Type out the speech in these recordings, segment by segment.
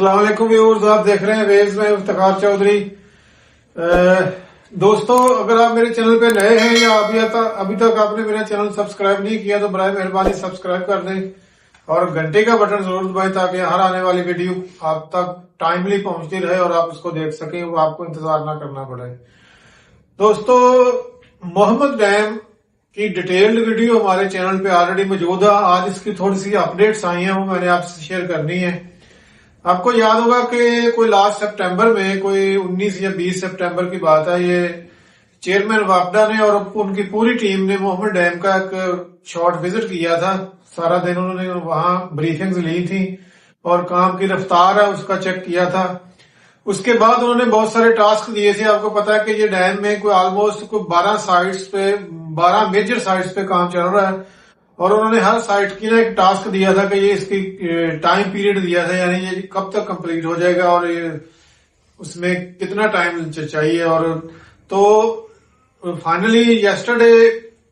अस्सलाम वालेकुम व्यूअर्स, आप देख रहे हैं वेव्स में इफ्तिखार चौधरी। दोस्तों, अगर आप मेरे चैनल पे नए हैं या अभी तक आपने मेरा चैनल सब्सक्राइब नहीं किया तो बराए मेहरबानी सब्सक्राइब कर दें और घंटे का बटन जरूर दबाएं ताकि हर आने वाली वीडियो आप तक टाइमली पहुंचती रहे और आप उसको देख सकें, वो आपको इंतजार ना करना पड़े। दोस्तों, मोहम्मद डैम की डिटेल्ड वीडियो हमारे चैनल पे ऑलरेडी मौजूद है। आज इसकी थोड़ी सी अपडेट्स आई हैं, वो मैंने आपसे शेयर करनी है। आपको याद होगा कि कोई लास्ट सितंबर में, कोई 19 या 20 सितंबर की बात है, ये चेयरमैन वापडा ने और उनकी पूरी टीम ने मोहम्मद डैम का एक शॉर्ट विजिट किया था। सारा दिन उन्होंने वहां ब्रीफिंग्स ली थी और काम की रफ्तार है उसका चेक किया था। उसके बाद उन्होंने बहुत सारे टास्क दिए थे। आपको पता है कि ये डैम में कोई ऑलमोस्ट कोई 12 मेजर साइट्स पे काम चल रहा है और उन्होंने हर साइट की ना एक टास्क दिया था कि ये इसकी टाइम पीरियड दिया था, यानी ये कब तक कंप्लीट हो जाएगा और ये उसमें कितना टाइम चाहिए। और तो फाइनली यस्टरडे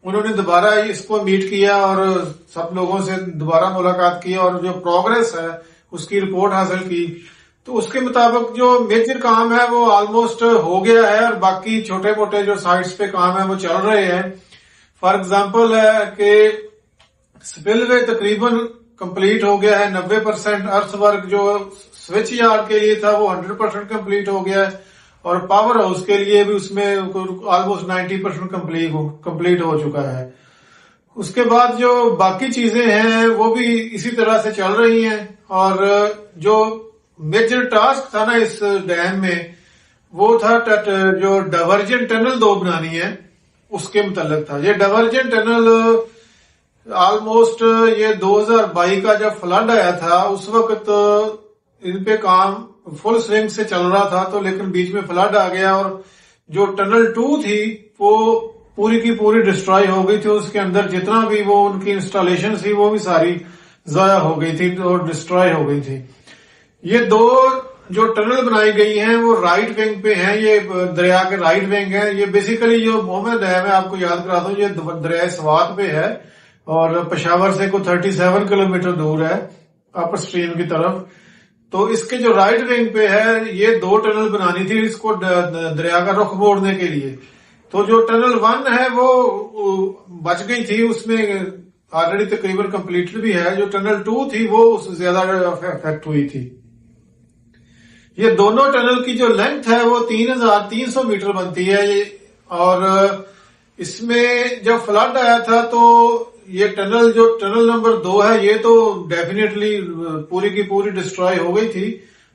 उन्होंने दोबारा इसको मीट किया और सब लोगों से दोबारा मुलाकात की और जो प्रोग्रेस है उसकी रिपोर्ट हासिल की। तो उसके मुताबिक जो मेजर काम है वो ऑलमोस्ट हो गया है और बाकी छोटे मोटे जो साइट्स पे काम है वो चल रहे हैं। फॉर एग्जाम्पल है कि स्पिलवे तकरीबन कंप्लीट हो गया है 90%। अर्थ वर्क जो स्विच यार्ड के लिए था वो 100% कंप्लीट हो गया है और पावर हाउस के लिए भी उसमें ऑलमोस्ट 90% कंप्लीट हो चुका है। उसके बाद जो बाकी चीजें हैं वो भी इसी तरह से चल रही हैं। और जो मेजर टास्क था ना इस डैम में वो था जो डाइवर्जन टनल 2 बनानी है, उसके मुताल्लिक था। ये डाइवर्जन टनल ऑलमोस्ट ये 2022 का जब फ्लड आया था उस वक्त इन पे काम फुल स्विंग से चल रहा था, तो लेकिन बीच में फ्लड आ गया और जो टनल 2 थी वो पूरी की पूरी डिस्ट्रॉय हो गई थी। उसके अंदर जितना भी वो उनकी इंस्टॉलेशन थी वो भी सारी जाया हो गई थी और डिस्ट्रॉय हो गई थी। ये 2 जो टनल बनाई गई हैं वो राइट विंग पे हैं, ये दरिया के राइट विंग है। ये बेसिकली जो मोहम्मद डैम है, आपको याद करा दूं, ये दरिया स्वात पे है और पेशावर से कोई 37 किलोमीटर दूर है अपर स्ट्रीम की तरफ। तो इसके जो राइट विंग पे है ये 2 टनल बनानी थी इसको दरिया का रुख मोड़ने के लिए। तो जो टनल 1 है वो बच गई थी, उसमें ऑलरेडी तकरीबन कंप्लीटेड भी है। जो टनल 2 थी वो उससे ज्यादा अफेक्ट हुई थी। ये दोनों टनल की जो लेंथ है वो 3300 मीटर बनती है और इसमें जब फ्लड आया था तो ये जो टनल नंबर 2 है ये तो डेफिनेटली पूरी की पूरी डिस्ट्रॉय हो गई थी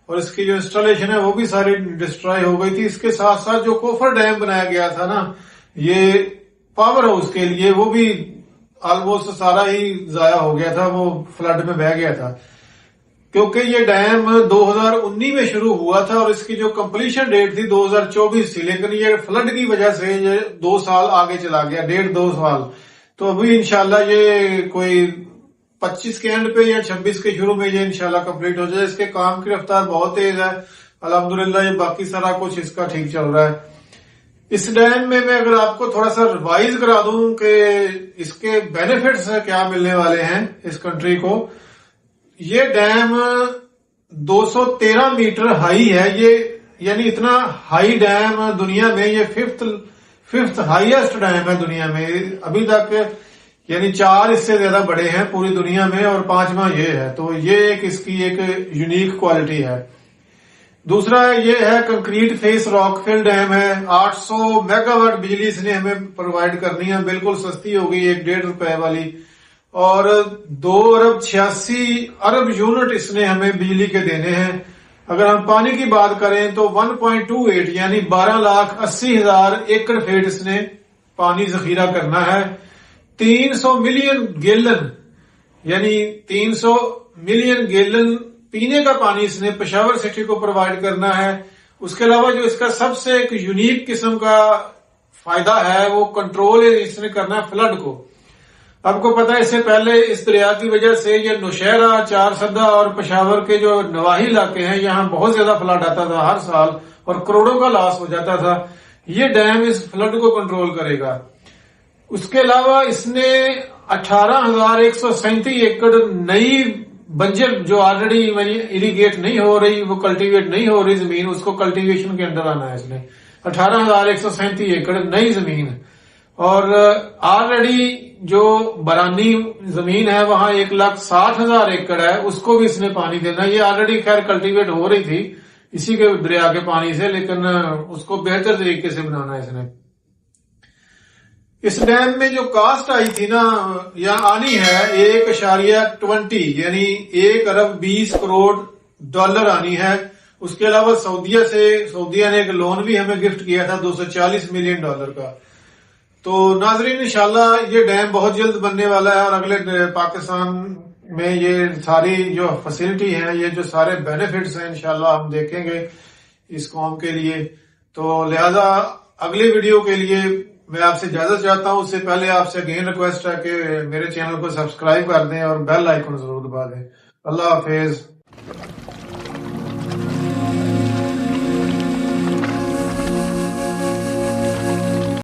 और इसकी जो इंस्टॉलेशन है वो भी सारी डिस्ट्रॉय हो गई थी। इसके साथ साथ जो कोफर डैम बनाया गया था ना ये पावर हाउस के लिए, वो भी ऑलमोस्ट सारा ही जाया हो गया था, वो फ्लड में बह गया था। क्योंकि ये डैम 2019 में शुरू हुआ था और इसकी जो कंप्लीशन डेट थी 2024 थी, लेकिन ये फ्लड की वजह से ये 2 साल आगे चला गया, 1.5-2 साल। तो अभी इंशाल्लाह ये कोई 25 के एंड पे या 26 के शुरू में ये इंशाल्लाह कंप्लीट हो जाए। इसके काम की रफ्तार बहुत तेज है अल्हम्दुलिल्लाह, ये बाकी सारा कुछ इसका ठीक चल रहा है। इस डैम में मैं अगर आपको थोड़ा सा रिवाइज करा दूं कि इसके बेनिफिट्स क्या मिलने वाले हैं इस कंट्री को। ये डैम 213 मीटर हाई है, ये यानी इतना हाई डैम दुनिया में, ये फिफ्थ हाईएस्ट डैम है दुनिया में अभी तक, यानी 4 इससे ज्यादा बड़े हैं पूरी दुनिया में और 5वां ये है। तो ये इसकी एक यूनिक क्वालिटी है। दूसरा ये है कंक्रीट फेस रॉकफिल डैम है। 800 मेगावाट बिजली इसने हमें प्रोवाइड करनी है, बिल्कुल सस्ती होगी, 1-1.5 रुपए वाली। और 2 अरब यूनिट इसने हमें बिजली के देने हैं। अगर हम पानी की बात करें तो 1.28 यानी 12,80,000 एकड़ फीट इसने पानी जखीरा करना है। 300 मिलियन गैलन यानी 300 मिलियन गैलन पीने का पानी इसने पेशावर सिटी को प्रोवाइड करना है। उसके अलावा जो इसका सबसे एक यूनिक किस्म का फायदा है वो कंट्रोल इसने करना है फ्लड को। आपको पता है इससे पहले इस दरिया की वजह से ये नौशहरा, चारसदा और पेशावर के जो नवाही इलाके हैं यहाँ बहुत ज्यादा फ्लड आता था हर साल और करोड़ों का लॉस हो जाता था। ये डैम इस फ्लड को कंट्रोल करेगा। उसके अलावा इसने 18,137 एकड़ नई बंजर जो ऑलरेडी इरीगेट नहीं हो रही, वो कल्टीवेट नहीं हो रही जमीन, उसको कल्टीवेशन के अंदर आना है इसने। 18,137 एकड़ नई जमीन, और ऑलरेडी जो बरानी जमीन है वहां 1,60,000 एकड़ है, उसको भी इसने पानी देना। ये ऑलरेडी खैर कल्टीवेट हो रही थी इसी के दरिया के पानी से, लेकिन उसको बेहतर तरीके से बनाना है इसने। इस डैम में जो कास्ट आई थी ना, या आनी है 1.20 यानी 1 अरब 20 करोड़ डॉलर आनी है। उसके अलावा सऊदीया ने एक लोन भी हमें गिफ्ट किया था 240 मिलियन डॉलर का। तो नाजरीन इंशाल्लाह ये डैम बहुत जल्द बनने वाला है, और अगले पाकिस्तान में ये सारी जो फैसिलिटी है, ये जो सारे बेनिफिट्स हैं इंशाल्लाह हम देखेंगे इस कौम के लिए। तो लिहाजा अगली वीडियो के लिए मैं आपसे इजाजत चाहता हूं। उससे पहले आपसे अगेन रिक्वेस्ट है कि मेरे चैनल को सब्सक्राइब कर दें और बेल आइकन जरूर दबा दें। अल्लाह हाफिज।